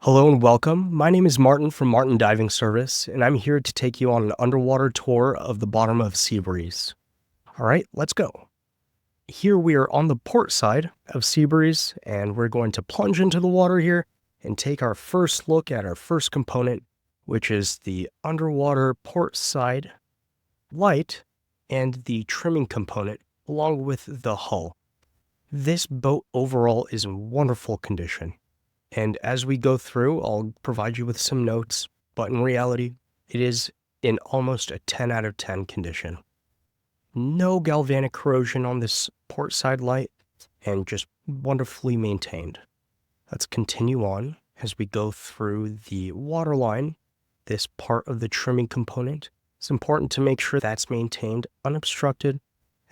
Hello and welcome. My name is Martin from Martin Diving Service, and I'm here to take you on an underwater tour of the bottom of Seabreeze. All right, let's go. Here we are on the port side of Seabreeze, and we're going to plunge into the water here and take our first look at our first component, which is the underwater port side light and the trimming component, along with the hull. This boat overall is in wonderful condition. And as we go through, I'll provide you with some notes, but in reality, it is in almost a 10 out of 10 condition. No galvanic corrosion on this port side light, and just wonderfully maintained. Let's continue on as we go through the waterline, this part of the trimming component. It's important to make sure that's maintained unobstructed.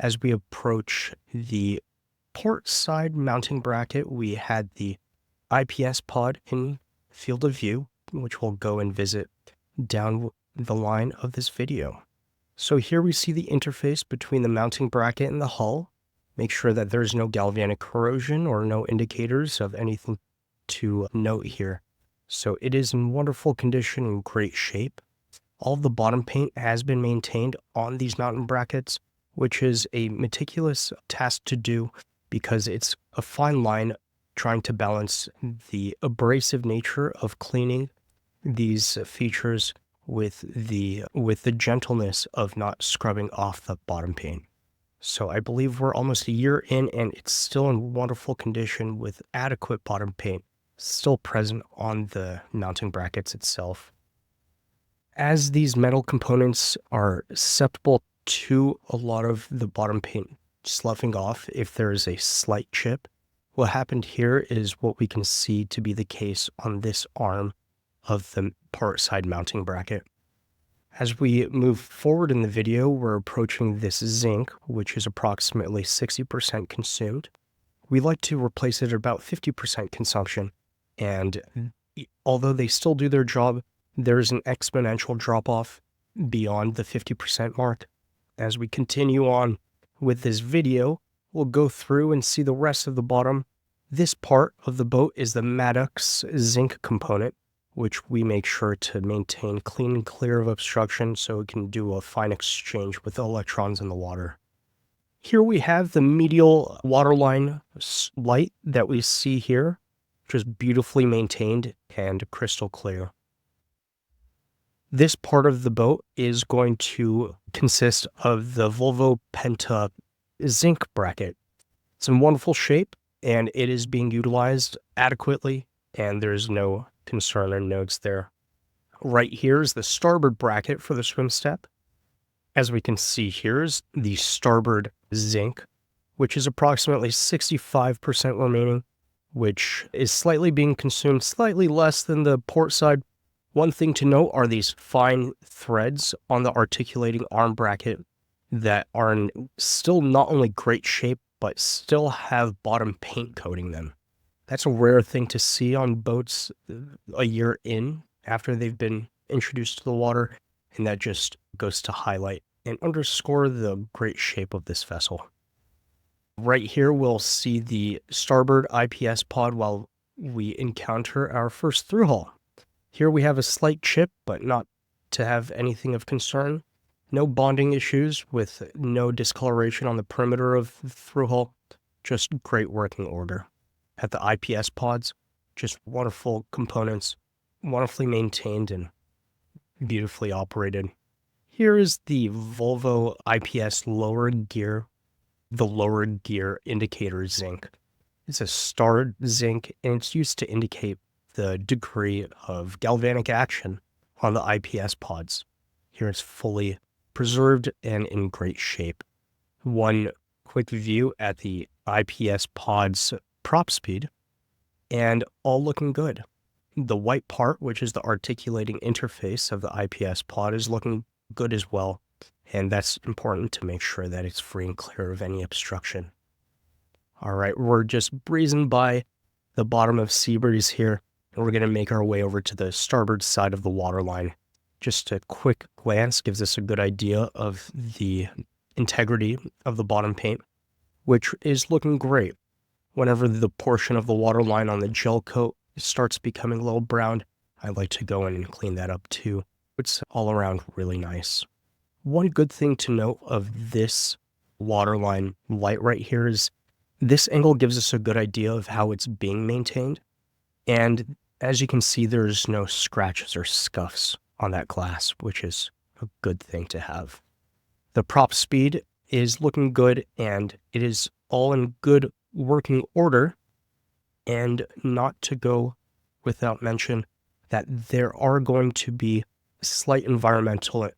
As we approach the port side mounting bracket, we had the IPS pod in field of view, which we'll go and visit down the line of this video. So here we see the interface between the mounting bracket and the hull. Make sure that there's no galvanic corrosion or no indicators of anything to note here. So it is in wonderful condition and great shape. All of the bottom paint has been maintained on these mounting brackets, which is a meticulous task to do because it's a fine line trying to balance the abrasive nature of cleaning these features with the gentleness of not scrubbing off the bottom paint. So I believe we're almost a year in and it's still in wonderful condition with adequate bottom paint still present on the mounting brackets itself. As these metal components are susceptible to a lot of the bottom paint sloughing off if there is a slight chip, what happened here is what we can see to be the case on this arm of the port side mounting bracket. As we move forward in the video, we're approaching this zinc, which is approximately 60% consumed. We like to replace it at about 50% consumption, and although they still do their job, there's an exponential drop-off beyond the 50% mark. As we continue on with this video, we'll go through and see the rest of the bottom. This part of the boat is the Maddox zinc component, which we make sure to maintain clean and clear of obstruction so it can do a fine exchange with the electrons in the water. Here we have the medial waterline light that we see here, which is beautifully maintained and crystal clear. This part of the boat is going to consist of the Volvo Penta zinc bracket. It's in wonderful shape and it is being utilized adequately, and there's no concern or notes there. Right here is the starboard bracket for the swim step. As we can see, here's the starboard zinc, which is approximately 65% remaining, which is slightly being consumed, slightly less than the port side. One thing to note are these fine threads on the articulating arm bracket that are in still not only great shape, but still have bottom paint coating them. That's a rare thing to see on boats a year in after they've been introduced to the water, and that just goes to highlight and underscore the great shape of this vessel. Right here, we'll see the starboard IPS pod while we encounter our first through hull. Here we have a slight chip, but not to have anything of concern. No bonding issues with no discoloration on the perimeter of the through hull, just great working order. At the IPS pods, just wonderful components, wonderfully maintained and beautifully operated. Here is the Volvo IPS lowered gear, the lowered gear indicator zinc. It's a starred zinc and it's used to indicate the degree of galvanic action on the IPS pods. Here it's fully preserved and in great shape. One quick view at the IPS pod's prop speed, and all looking good. The white part, which is the articulating interface of the IPS pod, is looking good as well, and that's important to make sure that it's free and clear of any obstruction. All right, we're just breezing by the bottom of Seabreeze here, and we're going to make our way over to the starboard side of the waterline. Just a quick glance gives us a good idea of the integrity of the bottom paint, which is looking great. Whenever the portion of the waterline on the gel coat it starts becoming a little brown, I like to go in and clean that up too. It's all around really nice. One good thing to note of this waterline light right here is this angle gives us a good idea of how it's being maintained. And as you can see, there's no scratches or scuffs on that glass, which is a good thing to have. The prop speed is looking good, and it is all in good working order. And not to go without mention that there are going to be slight environmental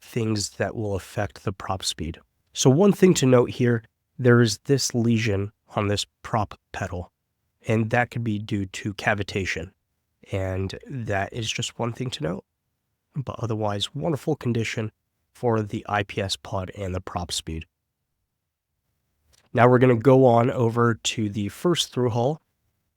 things that will affect the prop speed. So one thing to note here, there is this lesion on this prop pedal, and that could be due to cavitation. And that is just one thing to note. But otherwise, wonderful condition for the IPS pod and the prop speed. Now we're going to go on over to the first through hull,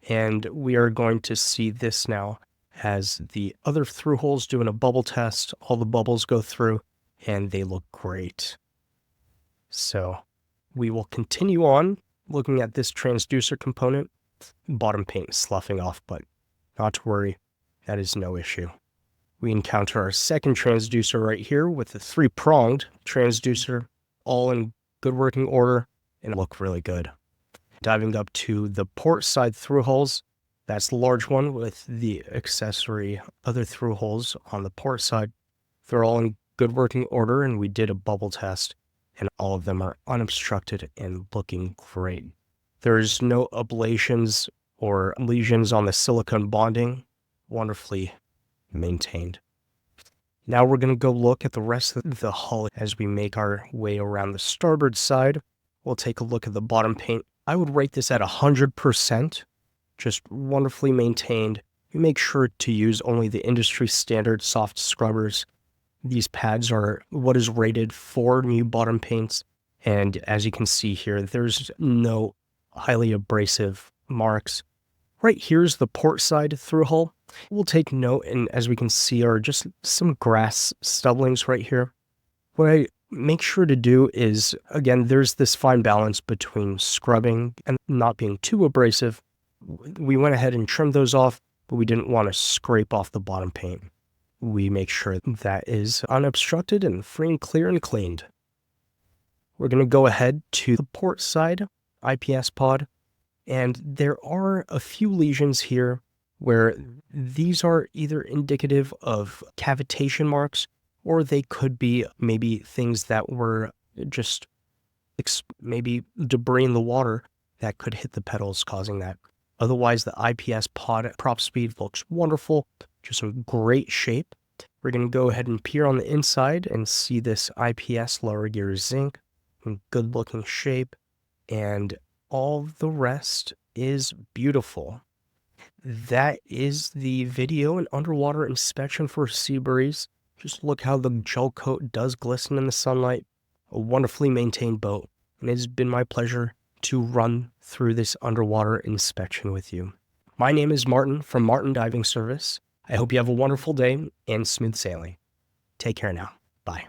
and we are going to see this now as the other through hulls doing a bubble test. All the bubbles go through, and they look great. So we will continue on looking at this transducer component. Bottom paint is sloughing off, but not to worry, that is no issue. We encounter our second transducer right here with the 3-pronged transducer, all in good working order and look really good. Diving up to the port side through hulls, that's the large one with the accessory other through hulls on the port side. They're all in good working order, and we did a bubble test, and all of them are unobstructed and looking great. There's no ablations or lesions on the silicone bonding. Wonderfully maintained. Now we're going to go look at the rest of the hull as we make our way around the starboard side. We'll take a look at the bottom paint. I would rate this at 100%, just wonderfully maintained. You make sure to use only the industry standard soft scrubbers. These pads are what is rated for new bottom paints, and as you can see here, there's no highly abrasive marks. Right here's the port side through hull. We'll take note, and as we can see are just some grass stubblings right here. What I make sure to do is, again, there's this fine balance between scrubbing and not being too abrasive. We went ahead and trimmed those off, but we didn't want to scrape off the bottom paint. We make sure that is unobstructed and free and clear and cleaned. We're going to go ahead to the port side IPS pod, and there are a few lesions here where these are either indicative of cavitation marks, or they could be maybe things that were just maybe debris in the water that could hit the pedals causing that. Otherwise, the IPS pod prop speed looks wonderful, just in great shape. We're going to go ahead and peer on the inside and see this IPS lower gear zinc in good looking shape, and all the rest is beautiful. That is the video and underwater inspection for Seabreeze. Just look how the gel coat does glisten in the sunlight. A wonderfully maintained boat, and it has been my pleasure to run through this underwater inspection with you. My name is Martin from Martin Diving Service. I hope you have a wonderful day and smooth sailing. Take care now. Bye.